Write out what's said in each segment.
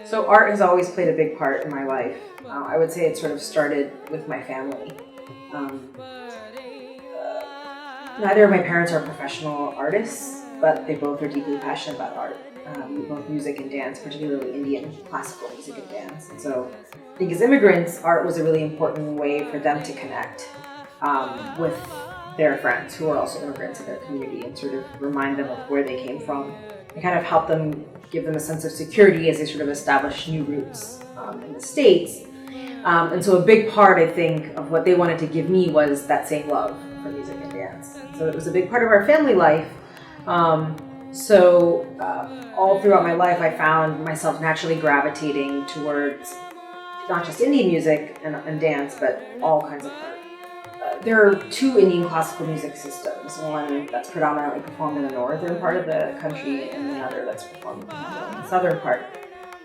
So art has always played a big part in my life. I would say it sort of started with my family. Neither of my parents are professional artists, but they both are deeply passionate about art. Both music and dance, particularly Indian classical music and dance. And so I think as immigrants, art was a really important way for them to connect with their friends who are also immigrants in their community and sort of remind them of where they came from and kind of help them, give them a sense of security as they sort of establish new roots in the States. And so a big part, I think, of what they wanted to give me was that same love for music and dance. So it was a big part of our family life. All throughout my life, I found myself naturally gravitating towards not just Indian music and dance, but all kinds of art. There are two Indian classical music systems, one that's predominantly performed in the northern part of the country and another that's performed in the southern part.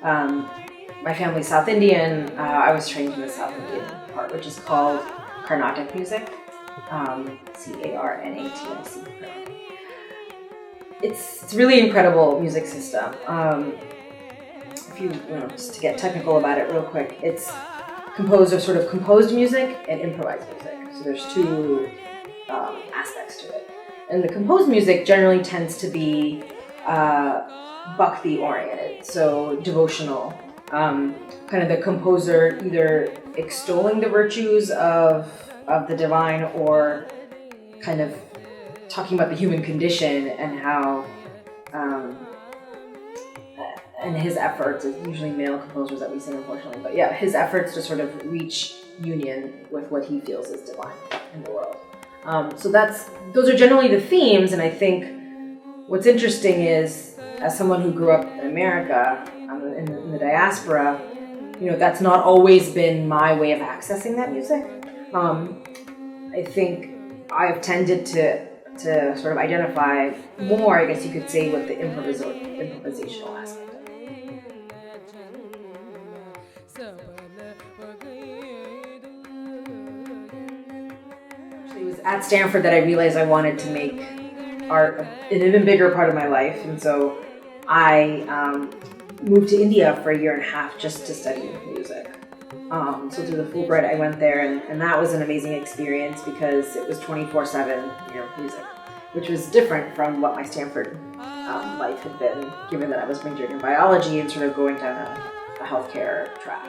My family's South Indian. I was trained in the South Indian part, which is called Carnatic music, Carnatic. It's really incredible music system. If you just to get technical about it real quick, it's composed of sort of composed music and improvised music. So there's two aspects to it. And the composed music generally tends to be bhakti oriented, so devotional. Kind of the composer either extolling the virtues of the divine or kind of talking about the human condition and how and his efforts, it's usually male composers that we sing, unfortunately, but yeah, his efforts to sort of reach union with what he feels is divine in the world. So those are generally the themes, and I think what's interesting is, as someone who grew up in America, in the diaspora, that's not always been my way of accessing that music. I think I've tended to sort of identify more, I guess you could say, with the improvisational aspect. It was at Stanford that I realized I wanted to make art an even bigger part of my life, and so I moved to India for a year and a half just to study music. So through the Fulbright, I went there, and that was an amazing experience because it was 24/7, music, which was different from what my Stanford life had been, given that I was majoring in biology and sort of going down a healthcare track.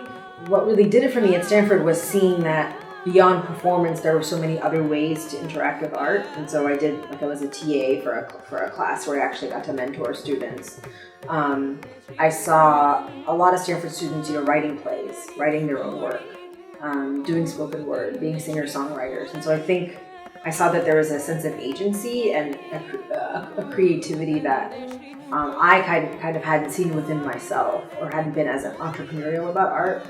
What really did it for me at Stanford was seeing that beyond performance, there were so many other ways to interact with art, and so I was a TA for a class where I actually got to mentor students. I saw a lot of Stanford students, writing plays, writing their own work, doing spoken word, being singer-songwriters, and so I think I saw that there was a sense of agency and a creativity that I kind of hadn't seen within myself, or hadn't been as entrepreneurial about art.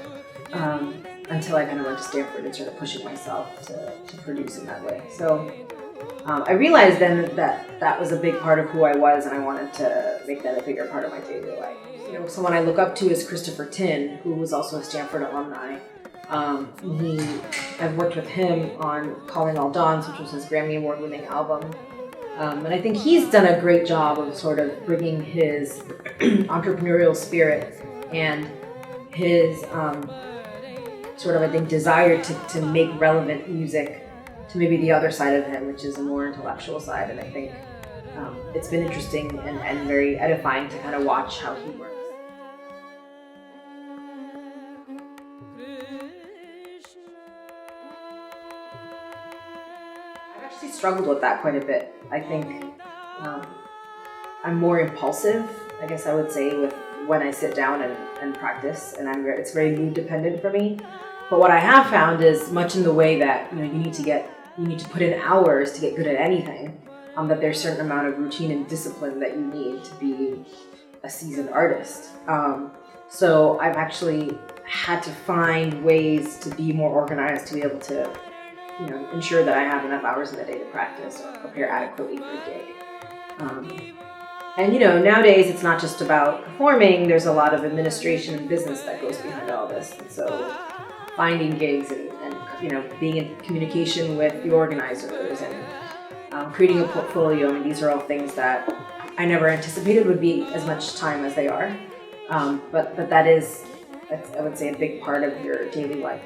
Until I kind of went to Stanford and started pushing myself to produce in that way. So I realized then that was a big part of who I was, and I wanted to make that a bigger part of my daily life. Someone I look up to is Christopher Tin, who was also a Stanford alumni. I've worked with him on Calling All Dawns, which was his Grammy Award-winning album. And I think he's done a great job of sort of bringing his entrepreneurial spirit and his sort of, I think, desire to make relevant music to maybe the other side of him, which is a more intellectual side. And I think it's been interesting and very edifying to kind of watch how he works. I've actually struggled with that quite a bit. I think I'm more impulsive, I guess I would say, with when I sit down and practice, and it's very mood dependent for me. But what I have found is, much in the way that you need to put in hours to get good at anything, that there's a certain amount of routine and discipline that you need to be a seasoned artist. So I've actually had to find ways to be more organized to be able to, ensure that I have enough hours in the day to practice or prepare adequately for a gig. And nowadays it's not just about performing, there's a lot of administration and business that goes behind all this. And so finding gigs and being in communication with the organizers and creating a portfolio. I mean, these are all things that I never anticipated would be as much time as they are. But that's, I would say, a big part of your daily life.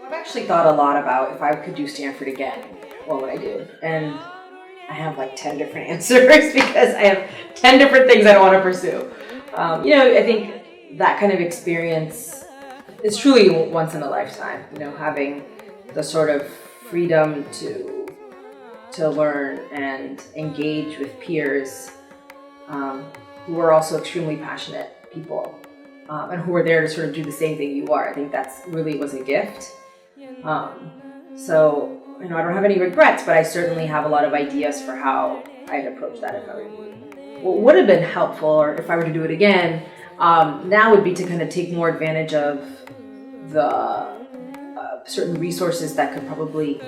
I've actually thought a lot about if I could do Stanford again, what would I do? And I have like 10 different answers because I have 10 different things I want to pursue. I think that kind of experience is truly once in a lifetime, having the sort of freedom to learn and engage with peers who are also extremely passionate people and who are there to sort of do the same thing you are. I think that's really was a gift. So I don't have any regrets, but I certainly have a lot of ideas for how I'd approach that if I were to do it. What would have been helpful, or if I were to do it again, now would be to kind of take more advantage of the certain resources that could probably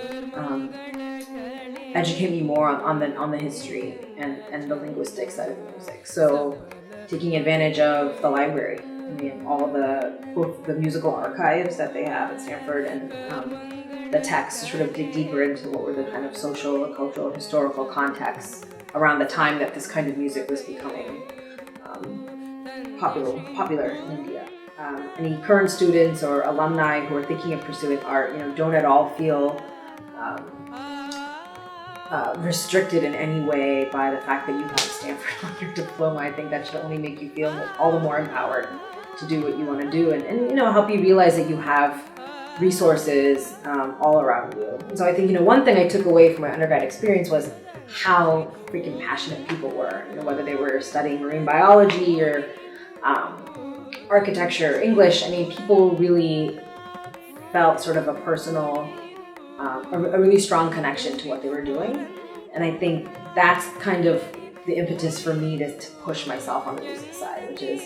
educate me more on the history and the linguistic side of music. So taking advantage of the library. I mean, both the musical archives that they have at Stanford and the texts to sort of dig deeper into what were the kind of social, cultural, historical contexts around the time that this kind of music was becoming popular in India. Any current students or alumni who are thinking of pursuing art, don't at all feel restricted in any way by the fact that you have Stanford on your diploma. I think that should only make you feel all the more empowered to do what you want to do and help you realize that you have resources all around you. And so I think, one thing I took away from my undergrad experience was how freaking passionate people were, whether they were studying marine biology or architecture, English. I mean, people really felt sort of a personal, a really strong connection to what they were doing. And I think that's kind of the impetus for me to push myself on the music side, which is,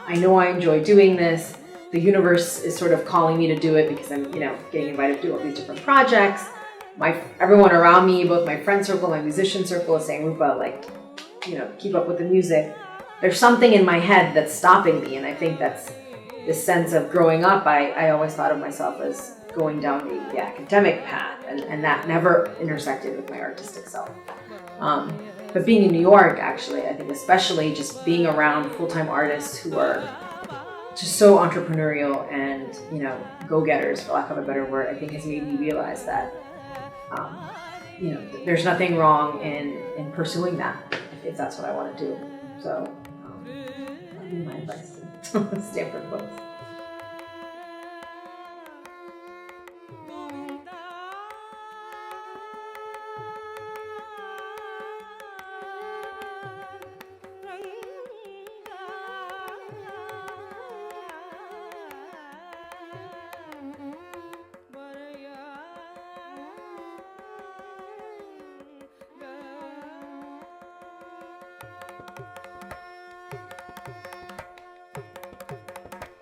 I know I enjoy doing this. The universe is sort of calling me to do it because I'm, getting invited to do all these different projects. Everyone around me, both my friend circle, my musician circle, is saying, Roopa, keep up with the music. There's something in my head that's stopping me, and I think that's this sense of growing up. I always thought of myself as going down the academic path, and that never intersected with my artistic self. But being in New York, actually, I think especially just being around full-time artists who are just so entrepreneurial and, go-getters, for lack of a better word, I think has made me realize that, there's nothing wrong in pursuing that if that's what I want to do. So, that would be my advice to Stanford folks.